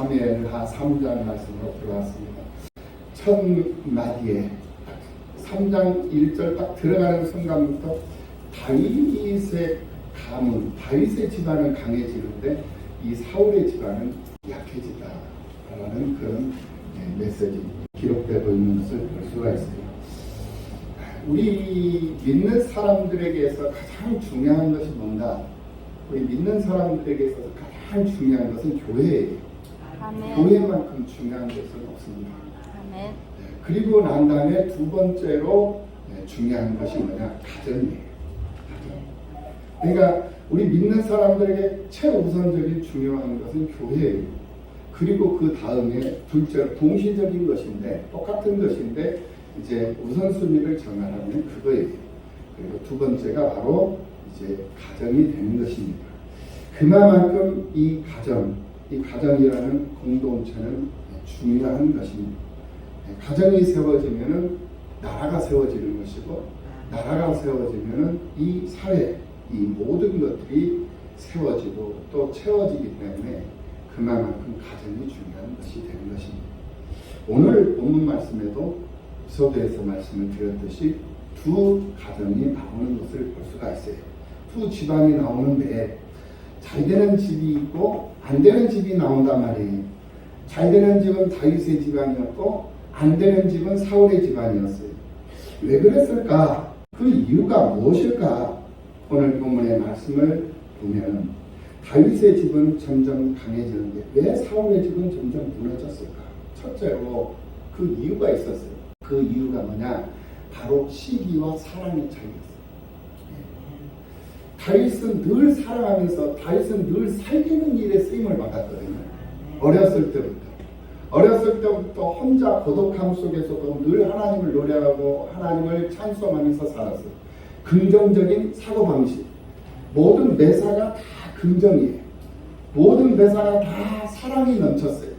사무엘하 3장 말씀으로 들어왔습니다. 첫 마디에 3장 1절 딱 들어가는 순간부터 다윗의 가문, 다윗의 집안은 강해지는데 이 사울의 집안은 약해지다라는 그런 메시지 기록되고 있는 것을 볼 수가 있어요. 우리 믿는 사람들에게서 가장 중요한 것이 뭔가? 우리 믿는 사람들에게 있어서 가장 중요한 것은 교회예요. 아멘. 교회만큼 중요한 것은 없습니다. 아멘. 그리고 난 다음에 두 번째로 중요한 것이 뭐냐? 가정이에요. 가정. 그러니까 우리 믿는 사람들에게 최우선적인 중요한 것은 교회예요. 그리고 그 다음에 둘째로 동시적인 것인데 똑같은 것인데 이제 우선순위를 정하라면 그거예요. 그리고 두 번째가 바로 이제 가정이 되는 것입니다. 그만큼 이 가정이라는 공동체는 중요한 것입니다. 가정이 세워지면은 나라가 세워지는 것이고, 나라가 세워지면은 이 사회, 이 모든 것들이 세워지고 또 채워지기 때문에 그만큼 가정이 중요한 것이 되는 것입니다. 오늘 본문 말씀에도 서두에서 말씀을 드렸듯이 두 가정이 나오는 것을 볼 수가 있어요. 두 집안이 나오는데 잘 되는 집이 있고 안 되는 집이 나온단 말이에요. 잘 되는 집은 다윗의 집안이었고 안 되는 집은 사울의 집안이었어요. 왜 그랬을까? 그 이유가 무엇일까? 오늘 본문의 말씀을 보면 다윗의 집은 점점 강해지는데 왜 사울의 집은 점점 무너졌을까? 첫째로 그 이유가 있었어요. 그 이유가 뭐냐? 바로 시기와 사랑의 차이였어요. 다윗은 늘 사랑하면서 다윗은 늘 살리는 일에 쓰임을 받았거든요. 어렸을 때부터 혼자 고독함 속에서도 늘 하나님을 노래하고 하나님을 찬송하면서 살았어요. 긍정적인 사고방식. 모든 매사가 다 긍정이에요. 모든 매사가 다 사랑이 넘쳤어요.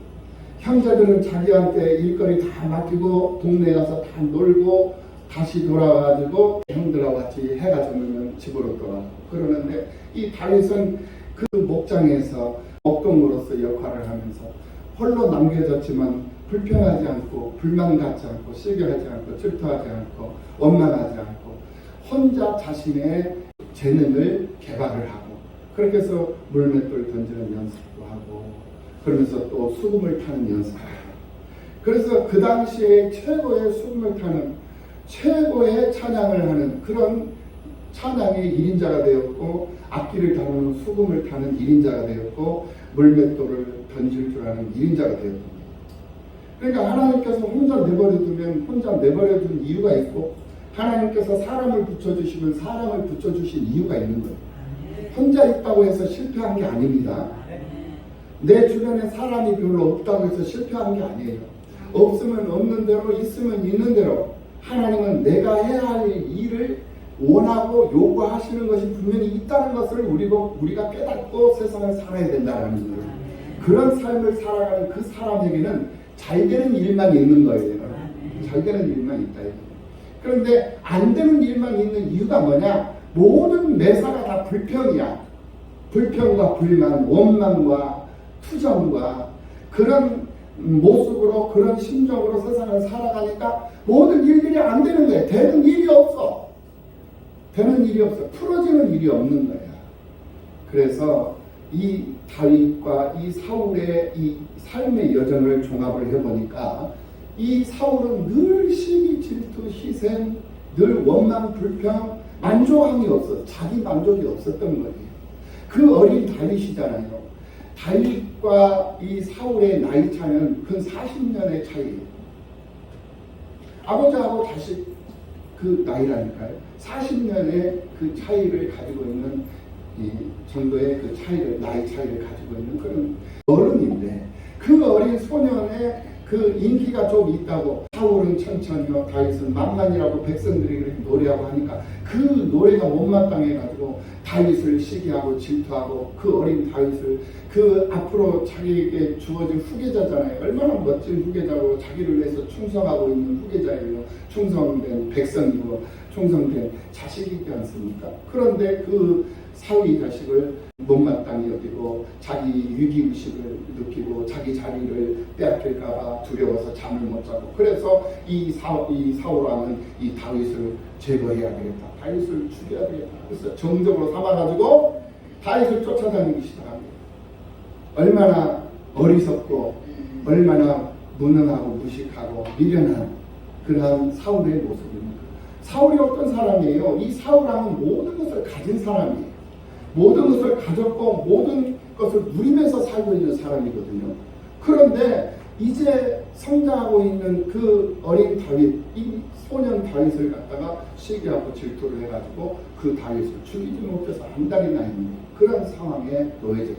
형제들은 자기한테 일거리 다 맡기고 동네 가서 다 놀고 다시 돌아와가지고 형들하고 같이 해가 저물면 집으로 돌아가고 그러는데 이 다윗은 그 목장에서 목동으로서 역할을 하면서 홀로 남겨졌지만 불평하지 않고 불만 갖지 않고 시기하지 않고 질투하지 않고 원망하지 않고 혼자 자신의 재능을 개발을 하고 그렇게 해서 물맷돌 던지는 연습도 하고 그러면서 또 수금을 타는 연습을 하고 그래서 그 당시에 최고의 수금을 타는 최고의 찬양을 하는 그런 찬양의 1인자가 되었고 악기를 다루는 수금을 타는 1인자가 되었고 물맷돌을 던질 줄 아는 1인자가 되었습니다. 그러니까 하나님께서 혼자 내버려둔 이유가 있고 하나님께서 사람을 붙여주시면 사람을 붙여주신 이유가 있는 거예요. 혼자 있다고 해서 실패한 게 아닙니다. 내 주변에 사람이 별로 없다고 해서 실패한 게 아니에요. 없으면 없는 대로 있으면 있는 대로 하나님은 내가 해야 할 일을 원하고 요구하시는 것이 분명히 있다는 것을 우리가 깨닫고 세상을 살아야 된다는 거예요. 그런 삶을 살아가는 그 사람에게는 잘 되는 일만 있는 거예요. 잘 되는 일만 있다. 그런데 안 되는 일만 있는 이유가 뭐냐? 모든 매사가 다 불평이야. 불평과 불만, 원망과 투정과 그런 모습으로 그런 심정으로 세상을 살아가니까 모든 일들이 안 되는 거야. 되는 일이 없어. 풀어지는 일이 없는 거야. 그래서 이 다윗과 이 사울의 이 삶의 여정을 종합을 해보니까 이 사울은 늘 시기, 질투, 희생, 늘 원망, 불평, 만족함이 없어. 자기 만족이 없었던 거예요. 그 어린 다윗이잖아요. 다윗과 이 사울의 나이 차는 근 40년의 차이예요. 아버지하고 다시 그 나이라니까요. 40년의 그 차이를 가지고 있는 이 정도의 그 차이를, 나이 차이를 가지고 있는 그런 어른인데 그 어린 소년의 그 인기가 좀 있다고 사울은 천천히요 다윗은 만만이라고 백성들이 그렇게 노래하고 하니까 그 노래가 못마땅해가지고 다윗을 시기하고 질투하고 그 어린 다윗을 그 앞으로 자기에게 주어질 후계자잖아요. 얼마나 멋진 후계자고 자기를 위해서 충성하고 있는 후계자예요. 충성된 백성이고 충성된 자식이지 않습니까? 그런데 그 사위 자식을 못마땅히 여기고 자기 위기의식을 느끼고 자기 자리를 빼앗길까봐 두려워서 잠을 못 자고 그래서 이 사울왕은 이 다윗을 제거해야 되겠다. 다윗을 죽여야 되겠다. 그래서 정적으로 삼아가지고 다윗을 쫓아다니기 시작합니다. 얼마나 어리석고 얼마나 무능하고 무식하고 미련한 그런 사울의 모습입니다. 사울이 어떤 사람이에요? 이 사울왕은 모든 것을 가진 사람이에요. 모든 것을 가졌고 모든 것을 누리면서 살고 있는 사람이거든요. 그런데 이제 성장하고 있는 그 어린 다윗, 이 소년 다윗을 갖다가 시기하고 질투를 해가지고 그 다윗을 죽이지 못해서 한 달이나 있는 그런 상황에 놓여져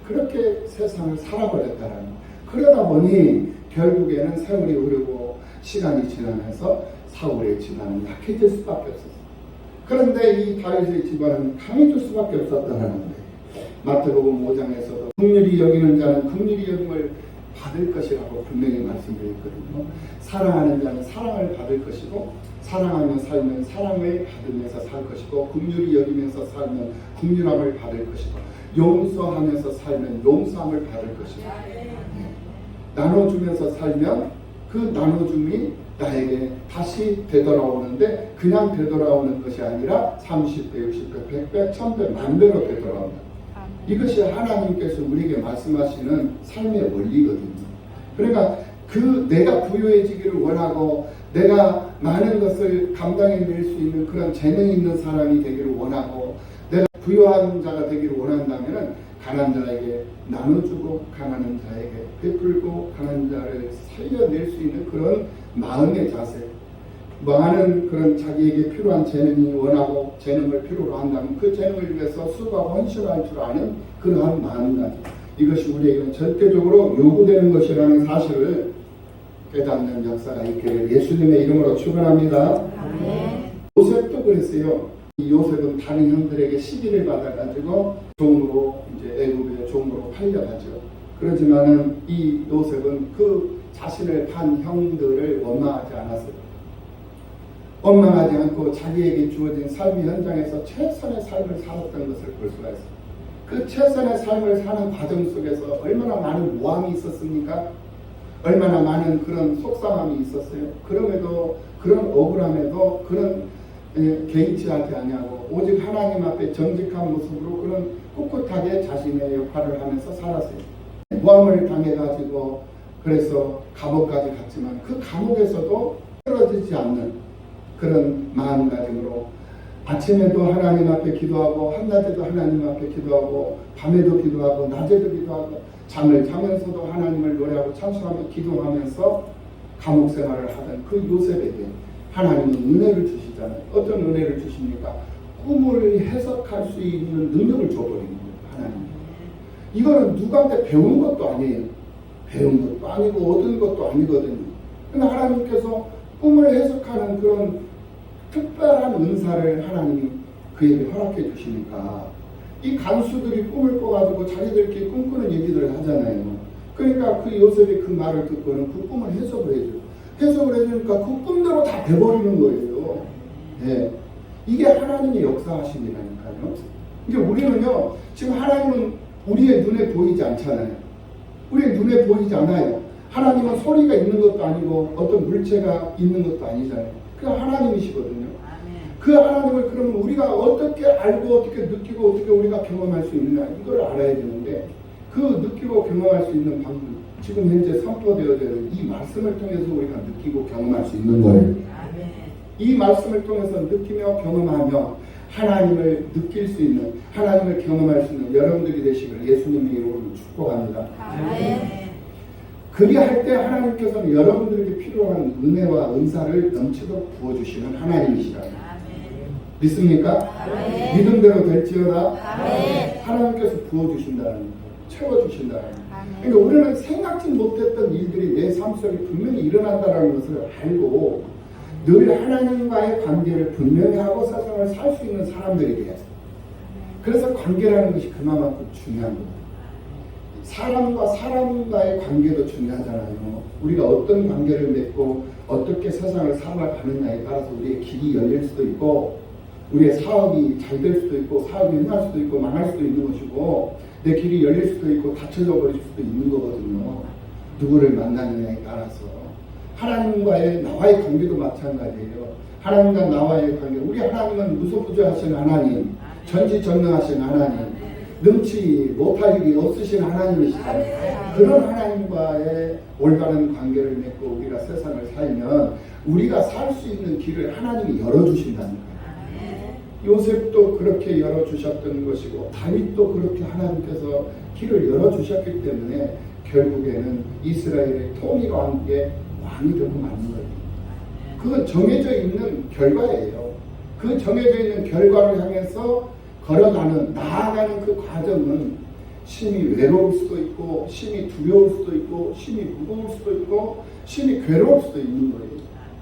그렇게 세상을 살아버렸다는 그러다 보니 결국에는 세월이 흐르고 시간이 지나면서 사울의 집안은 약해질 수밖에 없었어요. 그런데 이 다윗의 집안은 강해질 수밖에 없었다는 거예요. 마태복음 5장에서도 긍휼히 여기는 자는 긍휼히 여김을 받을 것이라고 분명히 말씀드렸거든요. 사랑하는 자는 사랑을 받을 것이고 사랑하며 살면 사랑을 받으면서 살 것이고 긍휼히 여기면서 살면 긍휼함을 받을 것이고 용서하면서 살면 용서함을 받을 것이고 나눠주면서 살면 그 나눠줌이 나에게 다시 되돌아오는데 그냥 되돌아오는 것이 아니라 30배, 60배, 100배, 1000배, 만배로 되돌아온다. 이것이 하나님께서 우리에게 말씀하시는 삶의 원리거든요. 그러니까 그 내가 부유해지기를 원하고 내가 많은 것을 감당해낼 수 있는 그런 재능이 있는 사람이 되기를 원하고 내가 부유한 자가 되기를 원한다면 가난한 자에게 나눠주고 가난한 자에게 베풀고 가난한 자를 살려낼 수 있는 그런 마음의 자세, 많은 그런 자기에게 필요한 재능이 원하고 재능을 필요로 한다면 그 재능을 위해서 수고하고 헌신할 줄 아는 그러한 마음가짐, 이것이 우리에게는 절대적으로 요구되는 것이라는 사실을 깨닫는 역사가 있기를 예수님의 이름으로 축원합니다. 요셉도 그랬어요. 이 요셉은 다른 형들에게 시기를 받아가지고 종으로 이제 애굽의 종으로 팔려가죠. 그렇지만은 이 요셉은 그 자신을 판 형들을 원망하지 않았어요. 원망하지 않고 자기에게 주어진 삶의 현장에서 최선의 삶을 살았던 것을 볼 수가 있어요. 그 최선의 삶을 사는 과정 속에서 얼마나 많은 모함이 있었습니까? 얼마나 많은 그런 속상함이 있었어요. 그럼에도 그런 억울함에도 그런 개의치 하지 아니하고 오직 하나님 앞에 정직한 모습으로 그런 꿋꿋하게 자신의 역할을 하면서 살았어요. 모함을 당해가지고 그래서 감옥까지 갔지만 그 감옥에서도 떨어지지 않는 그런 마음가짐으로 아침에도 하나님 앞에 기도하고 한낮에도 하나님 앞에 기도하고 밤에도 기도하고 낮에도 기도하고 잠을 자면서도 하나님을 노래하고 찬송하며 기도하면서 감옥 생활을 하던 그 요셉에게 하나님은 은혜를 주시잖아요. 어떤 은혜를 주십니까? 꿈을 해석할 수 있는 능력을 줘버리는 거예요. 하나님. 이거는 누구한테 배운 것도 아니에요. 배운 것도 아니고 얻은 것도 아니거든요. 그러나 하나님께서 꿈을 해석하는 그런 특별한 은사를 하나님이 그에게 허락해 주시니까 이 간수들이 꿈을 꿔가지고 자기들끼리 꿈꾸는 얘기들을 하잖아요. 그러니까 그 요셉이 그 말을 듣고는 그 꿈을 해석을 해줘요. 해석을 해주니까 그 꿈대로 다 돼버리는 거예요. 네. 이게 하나님의 역사하심이라니까요. 이게 우리는요, 지금 하나님은 우리의 눈에 보이지 않잖아요. 우리의 눈에 보이지 않아요. 하나님은 소리가 있는 것도 아니고 어떤 물체가 있는 것도 아니잖아요. 그 하나님이시거든요. 그 하나님을 그러면 우리가 어떻게 알고 어떻게 느끼고 어떻게 우리가 경험할 수 있느냐 이걸 알아야 되는데 그 느끼고 경험할 수 있는 방법 지금 현재 선포되어져 있는 이 말씀을 통해서 우리가 느끼고 경험할 수 있는 거예요. 이 말씀을 통해서 느끼며 경험하며 하나님을 느낄 수 있는 하나님을 경험할 수 있는 여러분들이 되시길 예수님의 이름으로 축복합니다. 그리할 때 하나님께서는 여러분들에게 필요한 은혜와 은사를 넘치도록 부어주시는 하나님이시라. 믿습니까? 믿음대로 될지어다. 하나님께서 부어주신다는 거예요. 채워주신다는 거예요. 그러니까 우리는 생각지 못했던 일들이 내 삶 속에 분명히 일어난다는 것을 알고 늘 하나님과의 관계를 분명히 하고 세상을 살 수 있는 사람들이 돼요. 그래서 관계라는 것이 그만큼 중요한 거예요. 사람과 사람과의 관계도 중요하잖아요. 우리가 어떤 관계를 맺고 어떻게 세상을 살아가느냐에 따라서 우리의 길이 열릴 수도 있고 우리의 사업이 잘 될 수도 있고 사업이 흥할 수도 있고 망할 수도 있는 것이고 내 길이 열릴 수도 있고 닫혀져 버릴 수도 있는 거거든요. 누구를 만나느냐에 따라서 하나님과의 나와의 관계도 마찬가지예요. 하나님과 나와의 관계, 우리 하나님은 무소부재하신 하나님, 전지전능하신 하나님, 능치 못할 일이 없으신 하나님이시잖아요. 그런 하나님과의 올바른 관계를 맺고 우리가 세상을 살면 우리가 살 수 있는 길을 하나님이 열어주신다는 거예요. 요셉도 그렇게 열어주셨던 것이고 다윗도 그렇게 하나님께서 길을 열어주셨기 때문에 결국에는 이스라엘의 통일과 함께 왕이 되고 마는 거예요. 그건 정해져 있는 결과예요. 그 정해져 있는 결과를 향해서 걸어가는, 나아가는 그 과정은 심히 외로울 수도 있고 심히 두려울 수도 있고 심히 무거울 수도 있고 심히 괴로울 수도 있는 거예요.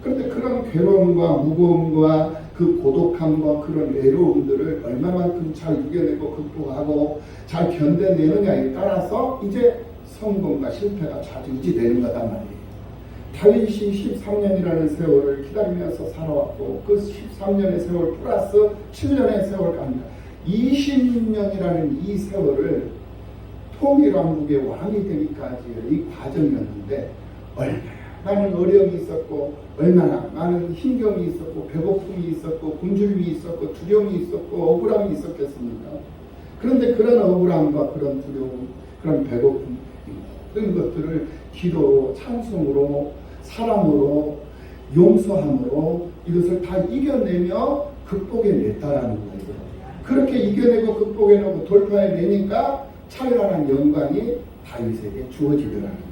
그런데 그런 괴로움과 무거움과 그 고독함과 그런 외로움들을 얼마만큼 잘 이겨내고 극복하고 잘 견뎌내느냐에 따라서 이제 성공과 실패가 좌지우지되는 거단 말이에요. 다윗이 13년이라는 세월을 기다리면서 살아왔고 그 13년의 세월 플러스 7년의 세월 갑니다. 20년이라는 이 세월을 통일왕국의 왕이 되기까지의 이 과정이었는데 얼마나 많은 어려움이 있었고 얼마나 많은 힘겨움이 있었고 배고픔이 있었고 굶주림이 있었고 두려움이 있었고 억울함이 있었겠습니까? 그런데 그런 억울함과 그런 두려움, 그런 배고픔 이런 것들을 기도로, 찬송으로, 사랑으로, 용서함으로 이것을 다 이겨내며 극복해냈다라는 거예요. 그렇게 이겨내고 극복해내고 돌파해내니까 찬란한 영광이 다윗에게 주어지더라는 거예요.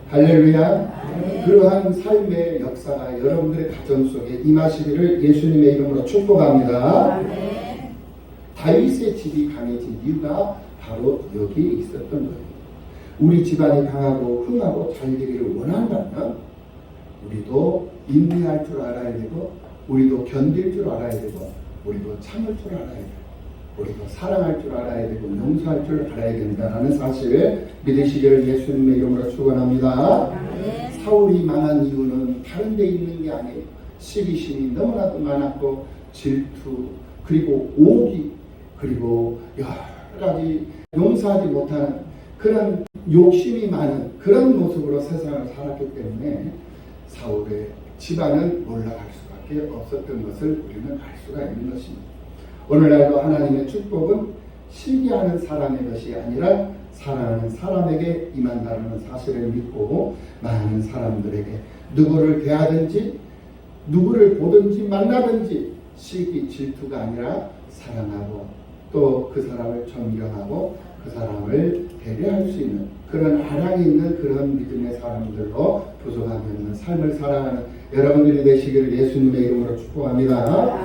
할렐루야. 그러한 삶의 역사가 여러분들의 가정 속에 임하시기를 예수님의 이름으로 축복합니다. 다윗의 집이 강해진 이유가 바로 여기에 있었던 거예요. 우리 집안이 강하고 흥하고 잘 되기를 원한다면 우리도 인내할 줄 알아야 되고 우리도 견딜 줄 알아야 되고 우리도 참을 줄 알아야 되고 우리도 사랑할 줄 알아야 되고 용서할 줄 알아야 된다는 사실을 믿으시기를 예수님의 이름으로 축원합니다. 사울이 망한 이유는 다른 데 있는 게 아니에요. 시기심이 너무나도 많았고 질투 그리고 오기 그리고 여러 가지 용서하지 못하는 그런 욕심이 많은 그런 모습으로 세상을 살았기 때문에 사울의 집안은 올라갈 수밖에 없었던 것을 우리는 알 수가 있는 것입니다. 오늘날도 하나님의 축복은 시기하는 사람의 것이 아니라 사랑하는 사람에게 임한다는 사실을 믿고 많은 사람들에게 누구를 대하든지 누구를 보든지 만나든지 시기 질투가 아니라 사랑하고 또 그 사람을 존경하고 그 사람을 배려할 수 있는 그런 아량이 있는 그런 믿음의 사람들로 부족함이 없는 삶을 살아가는 여러분들이 되시기를 예수님의 이름으로 축복합니다.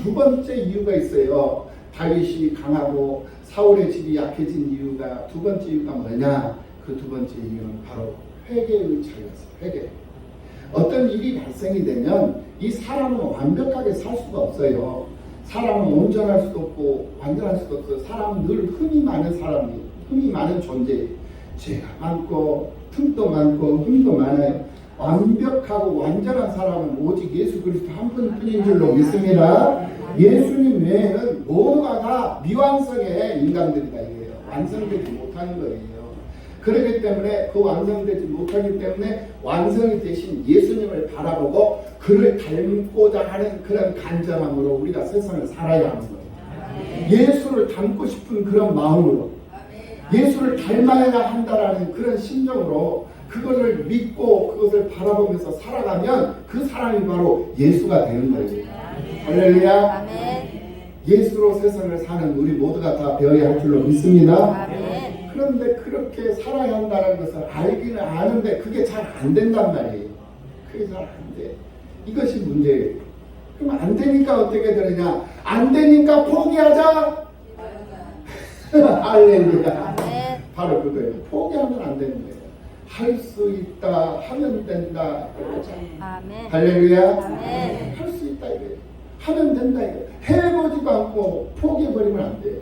두 번째 이유가 있어요. 다윗이 강하고 사울의 집이 약해진 이유가 두 번째 이유가 뭐냐? 그 두 번째 이유는 바로 회개의 차이였어요. 회개. 어떤 일이 발생이 되면 이 사람은 완벽하게 살 수가 없어요. 사람은 온전할 수도 없고 완전할 수도 없어요. 사람은 늘 흠이 많은 사람이 흠이 많은 존재. 죄가 많고 틈도 많고 흠도 많아요. 완벽하고 완전한 사람은 오직 예수 그리스도 한 분뿐인 줄로 믿습니다. 예수님 외에는 모두가 다 미완성의 인간들이다 이거예요. 완성되지 못하는 거예요. 그렇기 때문에 그 완성되지 못하기 때문에 완성이 되신 예수님을 바라보고 그를 닮고자 하는 그런 간절함으로 우리가 세상을 살아야 하는 거예요. 예수를 닮고 싶은 그런 마음으로 예수를 닮아야 한다라는 그런 심정으로 그것을 믿고 그것을 바라보면서 살아가면 그 사람이 바로 예수가 되는 거예요. 할렐루야. 예수로 세상을 사는 우리 모두가 다 배워야 할 줄로 믿습니다. 그런데 그렇게 살아야 한다는 것을 알기는 아는데 그게 잘 안 된단 말이에요. 그게 잘 안 돼. 이것이 문제예요. 그럼 안 되니까 어떻게 되느냐? 안 되니까 포기하자. 할렐루야. 바로 그거예요. 포기하면 안 되는 거예요. 할 수 있다 하면 된다. 할렐루야. 할 수 있다 이거예요. 하면 된다 이거예요. 해보지도 않고 포기해버리면 안 돼요.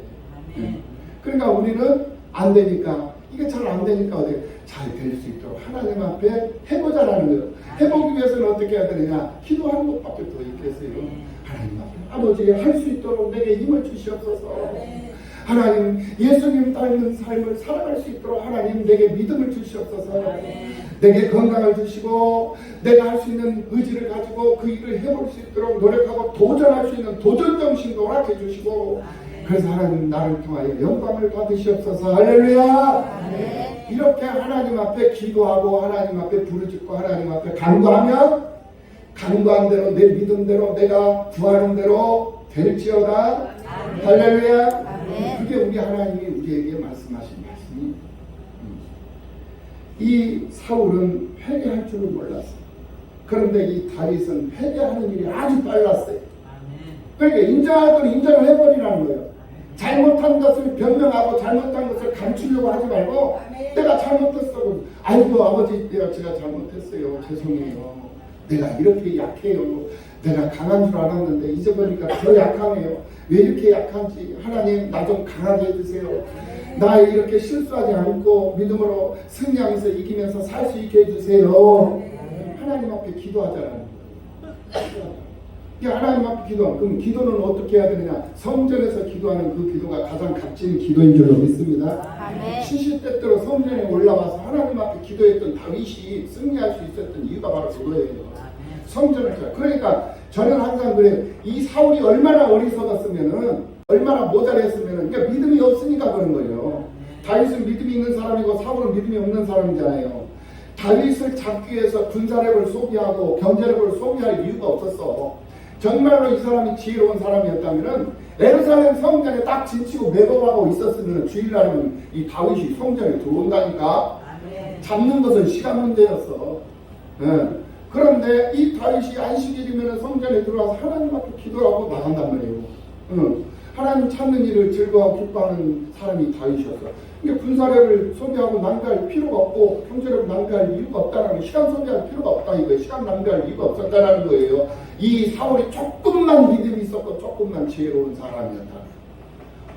그러니까 우리는 안 되니까, 이게 잘 안 되니까 어떻게 잘 될 수 있도록 하나님 앞에 해보자라는 거예요. 해보기 위해서는 어떻게 해야 되느냐? 기도하는 것밖에 더 있겠어요. 하나님 앞에 아버지 할 수 있도록 내게 힘을 주시옵소서. 하나님 예수님 닮은 삶을 살아갈 수 있도록 하나님 내게 믿음을 주시옵소서. 내게 건강을 주시고 내가 할 수 있는 의지를 가지고 그 일을 해볼 수 있도록 노력하고 도전할 수 있는 도전 정신도 허락해 주시고, 그래서 하나님 나를 통하여 영광을 받으시옵소서. 할렐루야. 이렇게 하나님 앞에 기도하고 하나님 앞에 부르짖고 하나님 앞에 간구하면 간구한 대로 내 믿음대로 내가 구하는 대로 될지어다. 할렐루야. 그게 우리 하나님이 우리에게 말씀하신 말씀이. 이 사울은 회개할 줄은 몰랐어요. 그런데 이 다윗은 회개하는 일이 아주 빨랐어요. 그러니까 인정하더니 인정을 해버리라는 거예요. 잘못한 것을 변명하고 잘못한 것을 감추려고 하지 말고 내가 잘못했어. 아이고 아버지 제가 잘못했어요. 죄송해요. 내가 이렇게 약해요. 내가 강한 줄 알았는데 이제 보니까 더 약하네요. 왜 이렇게 약한지 하나님 나 좀 강하게 해주세요. 나 이렇게 실수하지 않고 믿음으로 승리하면서 이기면서 살 수 있게 해주세요. 하나님 앞에 기도하자는 거예요. 하나님 앞에 기도. 그럼 기도는 어떻게 해야 되느냐? 성전에서 기도하는 그 기도가 가장 값진 기도인 줄로 믿습니다. 70대 성전에 올라와서 하나님 앞에 기도했던 다윗이 승리할 수 있었던 이유가 바로 그거예요. 성전을 잘. 그러니까 저는 항상 그래요. 이 사울이 얼마나 어리석었으면은, 얼마나 모자랐으면은, 그러니까 믿음이 없으니까 그런 거예요. 다윗은 믿음이 있는 사람이고 사울은 믿음이 없는 사람이잖아요. 다윗을 잡기 위해서 군사력을 소비하고 경제력을 소비할 이유가 없었어. 정말로 이 사람이 지혜로운 사람이었다면은 예루살렘 성전에 딱 진치고 매복하고 있었으면 주일날은 이 다윗이 성전에 들어온다니까. 잡는 것은 시간 문제였어. 그런데 이 다윗이 안식일이면 성전에 들어와서 하나님 앞에 기도하고 나간단 말이에요. 하나님 찾는 일을 즐거워하고 기뻐하는 사람이 다윗이었어. 그러니까 군사력을 소비하고 낭비할 필요가 없고 경제력을 낭비할 이유가 없다는 거예요. 시간 소비할 필요가 없다 이거예요. 시간 낭비할 이유가 없었다는 거예요. 이 사울이 조금만 믿음이 있었고 조금만 지혜로운 사람이었다.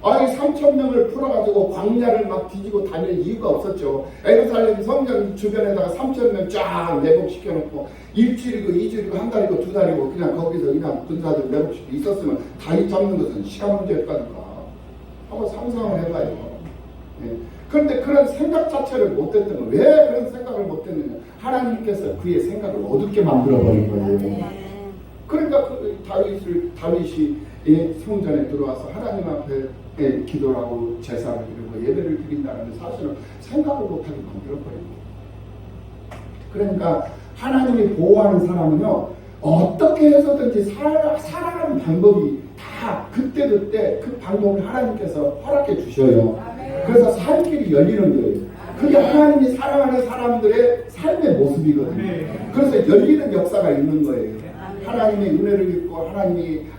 아니 3,000명을 풀어가지고 광야를 막 뒤지고 다닐 이유가 없었죠. 예루살렘 성전 주변에다가 3,000명 쫙 매복시켜놓고 일주일이고 2주일이고 한 달이고 두 달이고 그냥 거기서 그냥 군사들 매복시켜 있었으면 다윗 잡는 것은 시간 문제였다니까. 한번 상상을 해봐요. 그런데 그런 생각 자체를 못했던 거. 왜 그런 생각을 못했느냐? 하나님께서 그의 생각을 어둡게 만들어버린 거예요. 그러니까 그 다윗이 성전에 들어와서 하나님 앞에 기도를 하고 제사를 드리고 예배를 드린다는 사실은 생각을 못하게 만들어버린 거예요. 그러니까 하나님이 보호하는 사람은요, 어떻게 해서든지 살아가는 방법이 다 그때그때 그 방법을 하나님께서 허락해 주셔요. 그래서 살 길이 열리는 거예요. 그게 하나님이 사랑하는 사람들의 삶의 모습이거든요. 그래서 열리는 역사가 있는 거예요. 하나님의 은혜를 입고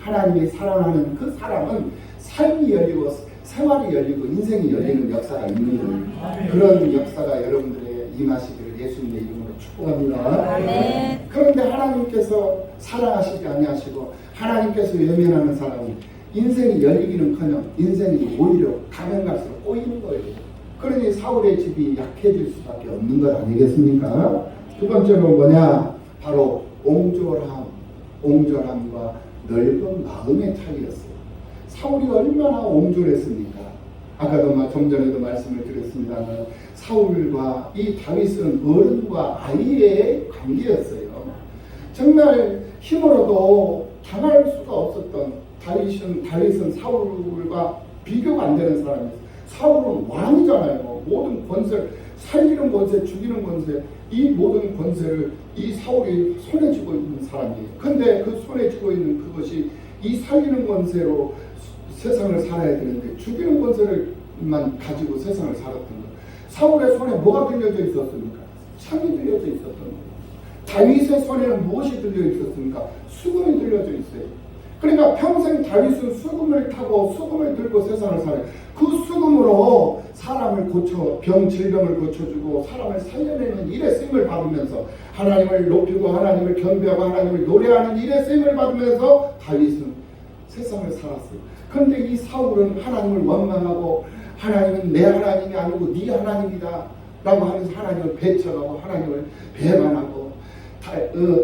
하나님이 사랑하는 그 사람은 삶이 열리고 생활이 열리고 인생이 열리는 역사가 있는 거예요. 그런 역사가 여러분들의 임하시기를 예수님의 이름으로 축복합니다. 그런데 하나님께서 사랑하시지 아니하시고 하나님께서 외면하는 사람은 인생이 열리기는커녕 인생이 오히려 가면 갈수록 꼬이는 거예요. 그러니 사울의 집이 약해질 수밖에 없는 것 아니겠습니까? 두 번째로 뭐냐? 바로 옹졸함과 넓은 마음의 차이였어요. 사울이 얼마나 옹졸했습니까? 아까도 좀 전에도 말씀을 드렸습니다만 사울과 이 다윗은 어른과 아이의 관계였어요. 정말 힘으로도 당할 수가 없었던 다윗은 사울과 비교가 안 되는 사람이었어요. 사울은 왕이잖아요. 모든 권세를 살리는 권세, 죽이는 권세, 이 모든 권세를 이 사울이 손에 쥐고 있는 사람이에요. 근데 그 손에 쥐고 있는 그것이 이 살리는 권세로 세상을 살아야 되는데 죽이는 권세를만 가지고 세상을 살았던 거예요. 사울의 손에 뭐가 들려져 있었습니까? 창이 들려져 있었던 거예요. 다윗의 손에는 무엇이 들려 있었습니까? 수금이 들려져 있어요. 그러니까 평생 다윗은 수금을 타고 수금을 들고 세상을 살아요. 그 수금으로 사람을 고쳐 질병을 고쳐주고 사람을 살려내는 일에 쓰임을 받으면서 하나님을 높이고 하나님을 경배하고 하나님을 노래하는 일에 쓰임을 받으면서 다윗은 세상을 살았어요. 그런데 이 사울은 하나님을 원망하고 하나님은 내 하나님이 아니고 네 하나님이다 라고 하면서 하나님을 배척하고 하나님을 배반하고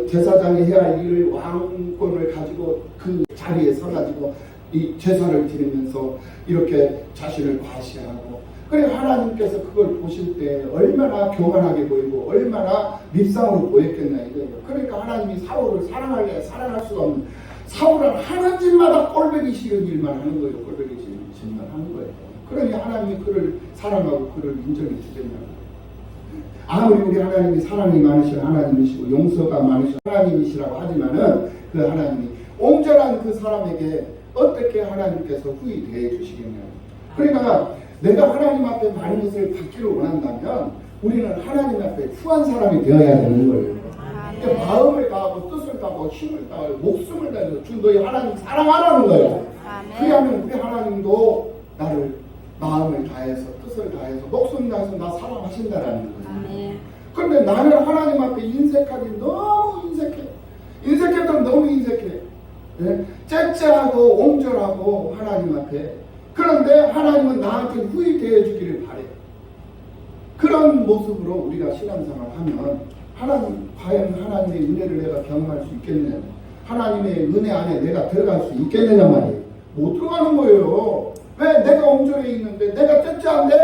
제사장이 해야 할 일을 왕권을 가지고 그 자리에 서가지고 이 제사를 드리면서 이렇게 자신을 과시하고, 그래 하나님께서 그걸 보실 때 얼마나 교만하게 보이고 얼마나 밉상으로 보였겠나 이거예요. 그러니까 하나님이 사울을 사랑할 수가 없는, 사울은 하는 짓마다 꼴보기 싫은 일만 하는 거예요. 꼴보기 싫은 짓만 하는 거예요. 그러니 하나님이 그를 사랑하고 그를 인정해 주겠냐고. 아무리 우리 하나님이 사랑이 많으신 하나님이시고 용서가 많으신 하나님이시라고 하지만은 그 하나님이 온전한 그 사람에게 어떻게 하나님께서 후히 대해 주시겠냐고. 그러니까 내가 하나님 앞에 많은 것을 받기를 원한다면 우리는 하나님 앞에 후한 사람이 되어야 되는 거예요. 그러니까 마음을 다하고 뜻을 다하고 힘을 다하고 목숨을 다해서 주 너희 하나님 사랑하라는 거예요. 그러면 우리 하나님도 나를 마음을 다해서 뜻을 다해서 목숨 다해서 나 사랑하신다라는 거예요. 그런데 나는 하나님 앞에 인색하기 너무 인색해도 너무 인색해. 네? 째째하고 옹졸하고 하나님 앞에. 그런데 하나님은 나한테 후히 대해주기를 바래. 그런 모습으로 우리가 신앙생활을 하면 과연 하나님의 은혜를 내가 경험할 수 있겠느냐, 하나님의 은혜 안에 내가 들어갈 수 있겠느냐 말이에요. 못 들어가는 거예요. 왜? 내가 옹졸해 있는데, 내가 째째한데,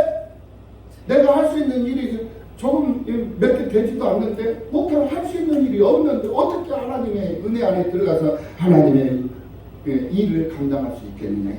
내가 할 수 있는 일이 조금 몇 개 되지도 않는데, 목표를 할 수 있는 일이 없는데 어떻게 하나님의 은혜 안에 들어가서 하나님의 일을 감당할 수 있겠느냐.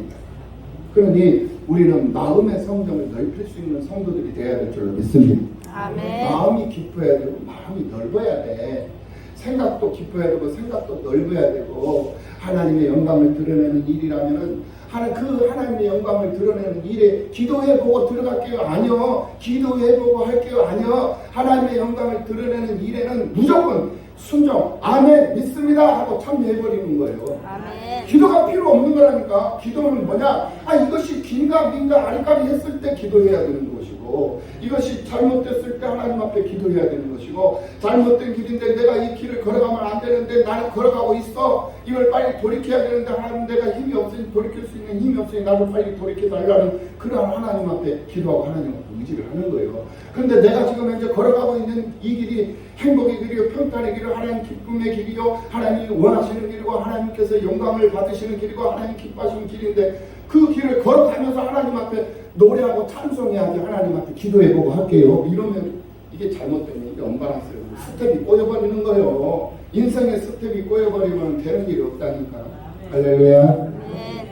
그러니 우리는 마음의 성정을 넓힐 수 있는 성도들이 되어야 될 줄로 믿습니다. 아멘. 마음이 깊어야 되고 마음이 넓어야 돼. 생각도 깊어야 되고 생각도 넓어야 되고, 하나님의 영광을 드러내는 일이라면은 하나님의 영광을 드러내는 일에 기도해보고 들어갈게요? 아니요. 기도해보고 할게요? 아니요. 하나님의 영광을 드러내는 일에는 무조건 순종, 아멘, 믿습니다 하고 참여해버리는 거예요. 아멘. 기도가 필요 없는 거라니까. 기도는 뭐냐? 이것이 긴가 민가 아리까리 했을 때 기도해야 되는 것이고, 이것이 잘못됐을 때 하나님 앞에 기도해야 되는 것이고, 잘못된 길인데 내가 이 길을 걸어가면 안 되는데 나는 걸어가고 있어, 이걸 빨리 돌이켜야 되는데 하나님 내가 힘이 없으니 돌이킬 수 있는 힘이 없으니 나를 빨리 돌이켜달라는 그러한 하나님 앞에 기도하고 하나님 앞에 의지를 하는 거예요. 그런데 내가 지금 현재 걸어가고 있는 이 길이 행복의 길이요 평탄의 길이요 하나님 기쁨의 길이요 하나님이 원하시는 길이고 하나님께서 영광을 받으시는 길이고 하나님 기뻐하시는 길인데, 그 길을 걸어가면서 하나님 앞에 노래하고 찬송해야지 하나님 앞에 기도해보고 할게요. 이러면 이게 잘못되면 이게 언밸런스예요. 스텝이 꼬여버리는 거예요. 인생의 스텝이 꼬여버리면 되는 일이 없다니까. 할렐루야.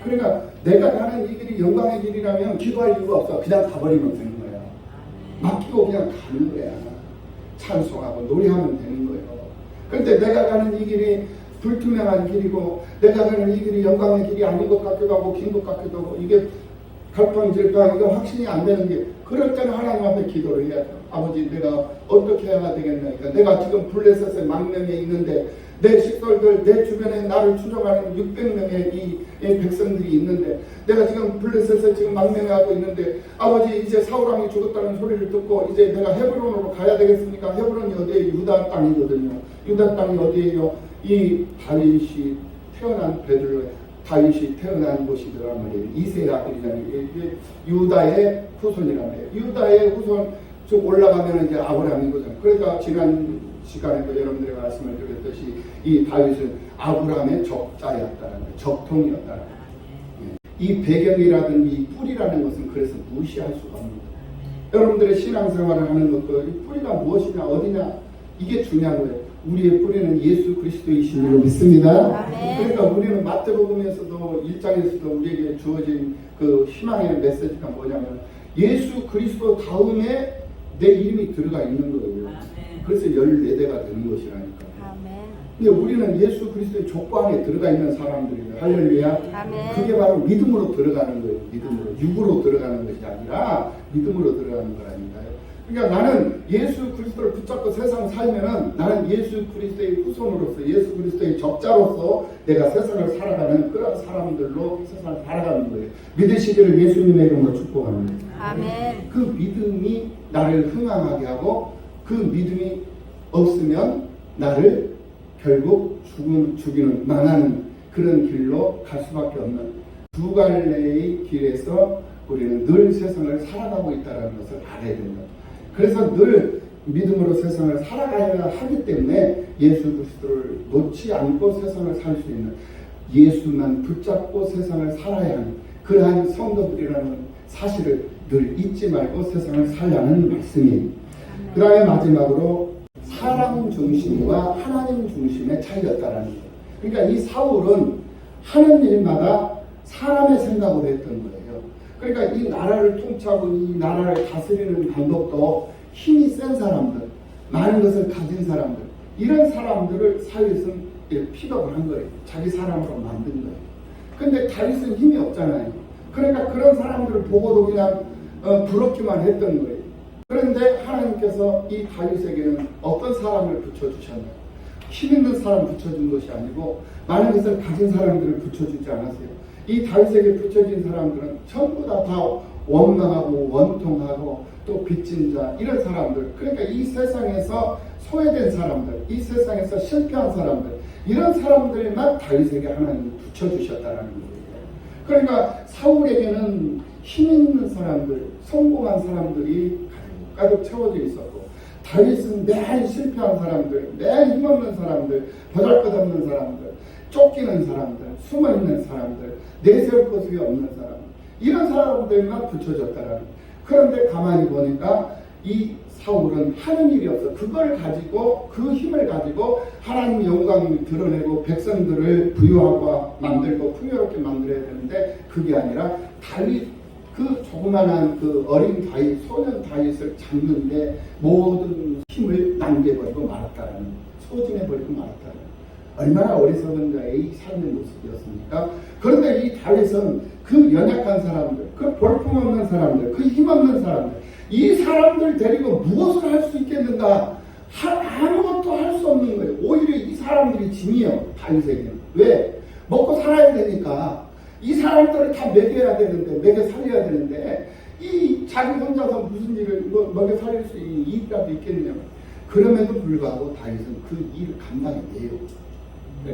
그러니까 내가 가는 이 길이 영광의 길이라면 기도할 이유가 없어. 그냥 가버리면 되는 거야. 맡기고 그냥 가는 거야. 찬송하고 노래하면 되는 거예요. 그런데 내가 가는 이 길이 불투명한 길이고, 내가 가는 이 길이 영광의 길이 아닌 것 같기도 하고 긴 것 같기도 하고, 이게 갈팡질팡 이거 확신이 안 되는 게, 그럴 때는 하나님 앞에 기도를 해야 돼요. 아버지 내가 어떻게 해야 되겠나니까. 내가 지금 블레셋의 망명에 있는데 내 식솔들, 내 주변에 나를 추종하는 600명의 이 백성들이 있는데, 내가 지금 블레셋에 지금 망명하고 있는데, 아버지 이제 사울왕이 죽었다는 소리를 듣고 이제 내가 헤브론으로 가야 되겠습니까? 헤브론이 어디에? 유다 땅이거든요. 유다 땅이 어디에요? 이 다윗이 태어난 베들레헴, 다윗이 태어난 곳이더란 말이에요. 이세의 아들이잖아요. 이게 유다의 후손이란 말이에요. 유다의 후손 쭉 올라가면 이제 아브라함이거든요. 그러니까 지난 시간에도 여러분들이 말씀을 드렸듯이 이 다윗은 아브라함의 적자였다는 거예요. 적통이었다는 거예요. 이 배경이라든지 이 뿌리라는 것은 그래서 무시할 수가 없는 거예요. 여러분들의 신앙생활을 하는 것도 이 뿌리가 무엇이냐 어디냐 이게 중요한 거예요. 우리의 뿌리는 예수 그리스도이신 줄로 믿습니다. 그러니까 우리는 마태복음에서도 1장에서도 우리에게 주어진 그 희망의 메시지가 뭐냐면 예수 그리스도 다음에 내 이름이 들어가 있는 거예요. 그래서 14대가 되는 것이라니까. 근데 우리는 예수 그리스도의 족보 안에 들어가 있는 사람들이에요. 할렐루야. 그게 바로 믿음으로 들어가는 거예요. 믿음으로. 육으로 들어가는 것이 아니라 믿음으로 들어가는 거라니까요. 그러니까 나는 예수 그리스도를 붙잡고 세상 살면은 나는 예수 그리스도의 후손으로서 예수 그리스도의 적자로서 내가 세상을 살아가는 그런 사람들로 세상을 살아가는 거예요. 믿으시기를 예수님의 이름으로 축복합니다. 아멘. 그 믿음이 나를 흥황하게 하고, 그 믿음이 없으면 나를 결국 죽이는 망하는 그런 길로 갈 수밖에 없는 두 갈래의 길에서 우리는 늘 세상을 살아가고 있다는 것을 알아야 된다. 그래서 늘 믿음으로 세상을 살아가야 하기 때문에 예수 그리스도를 놓지 않고 세상을 살 수 있는, 예수만 붙잡고 세상을 살아야 하는 그러한 성도들이라는 사실을 늘 잊지 말고 세상을 살라는 말씀이에요. 그 다음에 마지막으로 사람 중심과 하나님 중심의 차이였다라는 거예요. 그러니까 이 사울은 하는 일마다 사람의 생각으로 했던 거예요. 그러니까 이 나라를 통치하고 이 나라를 다스리는 방법도 힘이 센 사람들, 많은 것을 가진 사람들, 이런 사람들을 사윗은 픽업을 한 거예요. 자기 사람으로 만든 거예요. 근데 다윗은 힘이 없잖아요. 그러니까 그런 사람들을 보고도 그냥 부럽기만 했던 거예요. 그런데 하나님께서 이 다윗에게는 어떤 사람을 붙여주셨나요? 힘 있는 사람 붙여준 것이 아니고 많은 것을 가진 사람들을 붙여주지 않았어요. 이 다윗에게 붙여진 사람들은 전부 다 원망하고 원통하고 또 빚진 자, 이런 사람들, 그러니까 이 세상에서 소외된 사람들, 이 세상에서 실패한 사람들, 이런 사람들만 다윗에게 하나님이 붙여주셨다는 거예요. 그러니까 사울에게는 힘 있는 사람들, 성공한 사람들이 가득 채워져 있었고, 다윗은 매일 실패한 사람들, 매일 힘없는 사람들, 보잘것없는 사람들, 쫓기는 사람들, 숨어있는 사람들, 내세울 것이 없는 사람들, 이런 사람들만 붙여졌다라는 거예요. 그런데 가만히 보니까 이 사울은 하는 일이 없어. 그걸 가지고, 그 힘을 가지고 하나님 영광을 드러내고 백성들을 부유하고 만들고 풍요롭게 만들어야 되는데, 그게 아니라 다윗, 그 조그만한 그 어린 다윗, 소년 다윗을 잡는데 모든 힘을 낭비해버리고 말았다는, 소진해버리고 말았다는, 얼마나 어리석은 자의 삶의 모습이었습니까? 그런데 이 다윗은 그 연약한 사람들, 그 볼품없는 사람들, 그 힘없는 사람들, 이 사람들 데리고 무엇을 할 수 있겠는가? 아무것도 할 수 없는 거예요. 오히려 이 사람들이 짐이에요, 다윗에게는. 왜? 먹고 살아야 되니까. 이 사람들을 다 먹여야 되는데, 먹여 살려야 되는데, 이 자기 혼자서 무슨 일을 먹여 살릴 수 있는 일이라도 있겠느냐. 그럼에도 불구하고 다윗은 그 일을 감당해내요.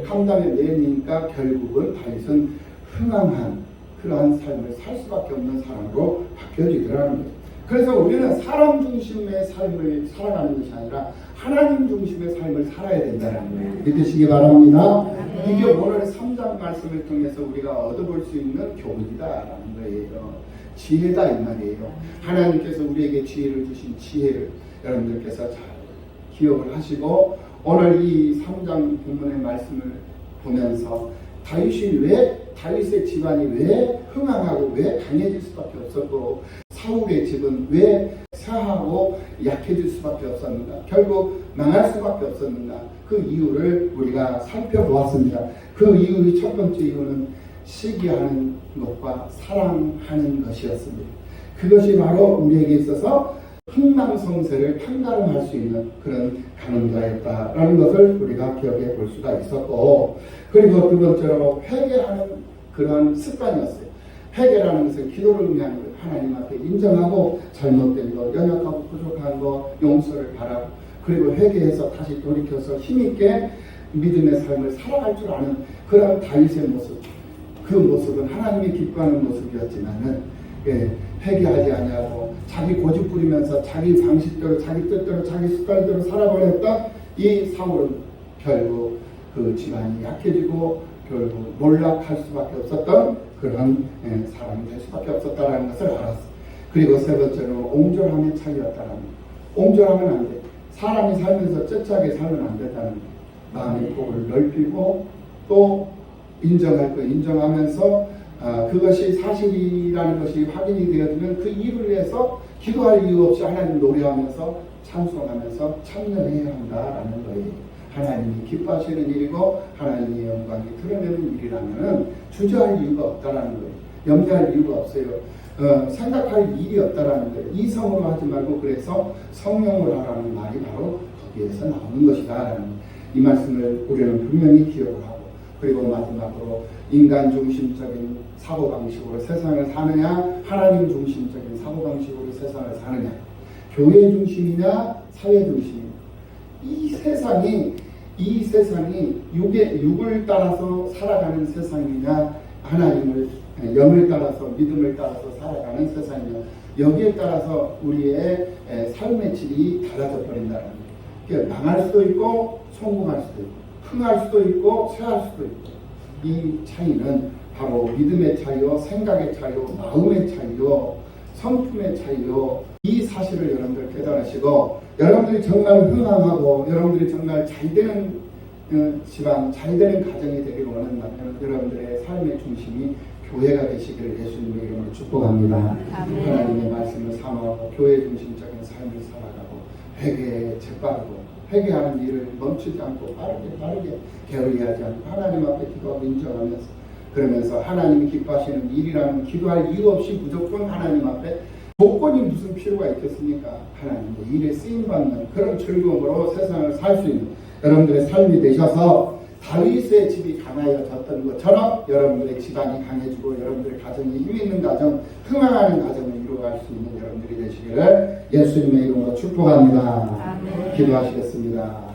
감당해내니까 결국은 다윗은 흥황한 그러한 삶을 살 수밖에 없는 사람으로 바뀌어지더라는 거예요. 그래서 우리는 사람 중심의 삶을 살아가는 것이 아니라 하나님 중심의 삶을 살아야 된다는 거예요. 믿으시기 바랍니다. 이게 오늘 3장 말씀을 통해서 우리가 얻어볼 수 있는 교훈이다라는 거예요. 지혜다 이 말이에요. 하나님께서 우리에게 지혜를 주신 지혜를 여러분들께서 잘 기억을 하시고, 오늘 이 3장 본문의 말씀을 보면서 다윗의 집안이 왜 흥황하고 왜 강해질 수밖에 없었고, 사울의 집은 왜 사하고 약해질 수밖에 없었는가, 결국 망할 수밖에 없었는가, 그 이유를 우리가 살펴보았습니다. 그 이유의 첫 번째 이유는 시기하는 것과 사랑하는 것이었습니다. 그것이 바로 우리에게 있어서 흥망성쇠를 판가름할 수 있는 그런 가늠자였다라는 것을 우리가 기억해 볼 수가 있었고, 그리고 두 번째로 회개하는 그런 습관이었어요. 회개라는 것은 기도를 의미하는 거예요. 하나님 앞에 인정하고 잘못된 것, 연약하고 부족한 것 용서를 바라고, 그리고 회개해서 다시 돌이켜서 힘있게 믿음의 삶을 살아갈 줄 아는 그런 다윗의 모습, 그 모습은 하나님이 기뻐하는 모습이었지만은 회개하지 아니하고 자기 고집 부리면서 자기 방식대로, 자기 뜻대로, 자기 습관대로 살아버렸던 이 사울은 결국 그 집안이 약해지고 결국 몰락할 수밖에 없었던 그런 사람이 될 수밖에 없었다는 것을 알았어. 그리고 세 번째로 옹졸함의 차이였다는 거. 옹졸하면 안 돼. 사람이 살면서 째째하게 살면 안 된다는 거. 마음의 폭을 넓히고 또 인정할 거 인정하면서 그것이 사실이라는 것이 확인이 되어지면 그 일을 위해서 기도할 이유 없이 하나님 노래하면서 찬송하면서 참여해야 한다라는 거예요. 하나님이 기뻐하시는 일이고 하나님의 영광이 드러내는 일이라면 주저할 이유가 없다라는 거예요. 염려할 이유가 없어요. 생각할 일이 없다라는 거예요. 이성으로 하지 말고 그래서 성령으로 하라는 말이 바로 거기에서 나오는 것이다라는 이 말씀을 우리는 분명히 기억을 하고, 그리고 마지막으로 인간 중심적인 사고방식으로 세상을 사느냐, 하나님 중심적인 사고방식으로 세상을 사느냐, 교회 중심이냐 사회 중심이냐, 이 세상이 육을 따라서 살아가는 세상이냐 하나님을 영을 따라서 믿음을 따라서 살아가는 세상이요. 여기에 따라서 우리의 삶의 질이 달라져 버린다는 거예요. 그러니까 망할 수도 있고 성공할 수도 있고 흥할 수도 있고 쇠할 수도 있고 이 차이는 바로 믿음의 차이요, 생각의 차이요, 마음의 차이요, 성품의 차이요. 이 사실을 여러분들 깨달으시고 여러분들이 정말 흥황하고 여러분들이 정말 잘되는 집안, 잘되는 가정이 되기를 원한다면 여러분들의 삶의 중심이 교회가 되시기를 예수님의 이름으로 축복합니다. 하나님의 말씀을 삼아가고 교회 중심적인 삶을 살아가고 회개에 재빠르고 회개하는 일을 멈추지 않고 빠르게 게을리하지 않고 하나님 앞에 기도하고 인정하면서 그러면서 하나님이 기뻐하시는 일이라면 기도할 이유 없이 무조건 하나님 앞에 조건이 무슨 필요가 있겠습니까? 하나님의 일에 쓰임받는 그런 즐거움으로 세상을 살 수 있는 여러분들의 삶이 되셔서 다윗의 집이 강하여졌던 것처럼 여러분들의 집안이 강해지고 여러분들의 가정이 힘있는 가정, 흥황하는 가정을 이루어갈 수 있는 여러분들이 되시기를 예수님의 이름으로 축복합니다. 아멘. 기도하시겠습니다.